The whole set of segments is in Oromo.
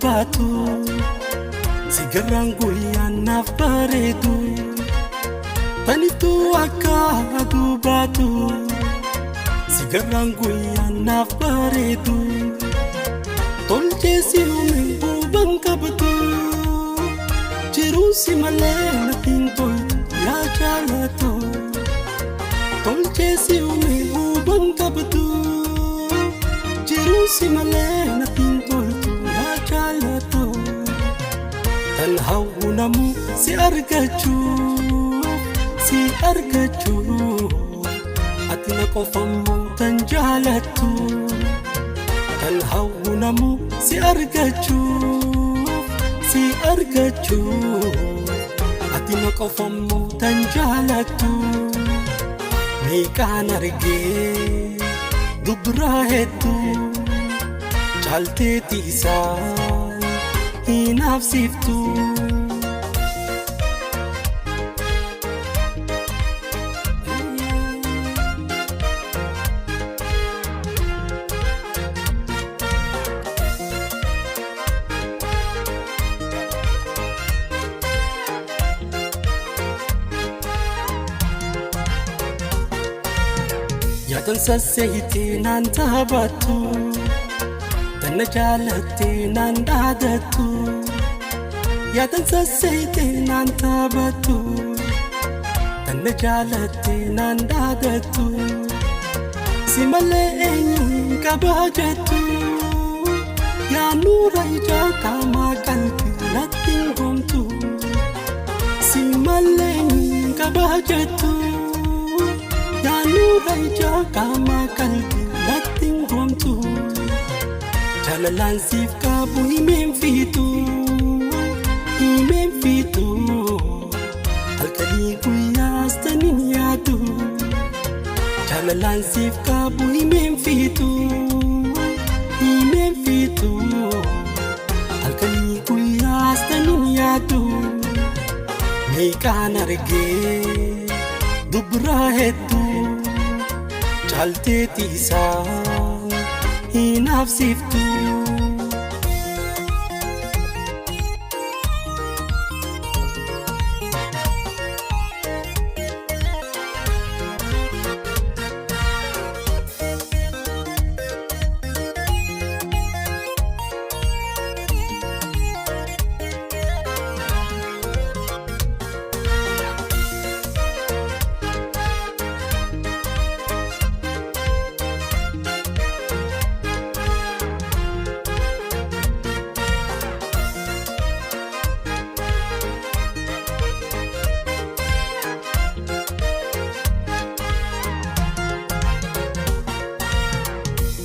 baatu sigarraan guyyaan naaf bareedu tanitu akka aduu baatu sigarraan guyyaan naaf bareedu tolcheesi uume huban qabatu jiruusi malee natiin toltu yaa jaalatu tolcheesi uume huban qabatu jiruusi malee natiin toltu yaa jaalatu tan hawwunamu si argachuu ati na qofammoo tan jaalatu tan hawwunamu si argachuu ati na qofammoo tan jaalatu meeqaan argee dubraa hedduu caalteeti isaan hinaafsiftu yaatan sasseeyitee naan taphatu tanna jaalattee naan dhaadatu yaatan sasseeyitee naan taphatu tanna jaalattee naan dhaadatu si malee eenyuun qabaa jettu yaa nuura ijaa qaamaa qalbii natti hin gomtu si malee eenyuun qabaa jettu yaa nuura ijaa qaamaa qalbii natti hin gomtu jaalalaan siif qabu himeen fiitu halkanii guyyaas tanin yaadu jaalalaan siif qabu himeen fiitu halkanii guyyaas tanin yaadu meeqaan argee dubraa hedduu caalteeti isaan hinaafsiftu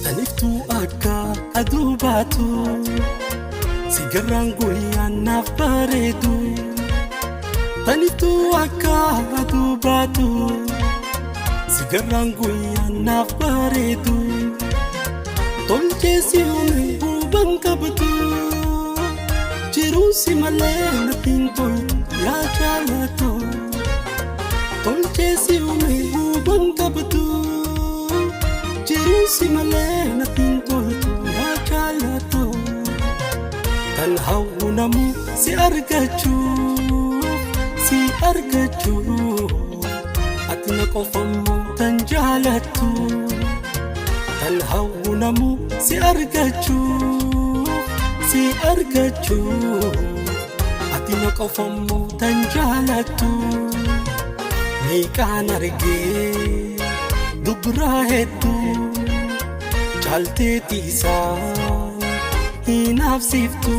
taniftu akka aduu baatu sigarraan guyyaan naaf bareedu taniftu akka aduu baatu sigarraan guyyaan naaf bareedu tolcheesi uume huban qabatu jiruusi malee natiin toltu yaa jaalatu tolcheesi uume huban qabatu jiruusi malee natiin toltu yaa jaalatu tan hawwunamu si argachuu ati na qofammoo tan jaalatu tan hawwunamu si argachuu ati na qofammoo tan jaalatu meeqaan argee dubraa hedduu caalteeti isaan hinaafsiftu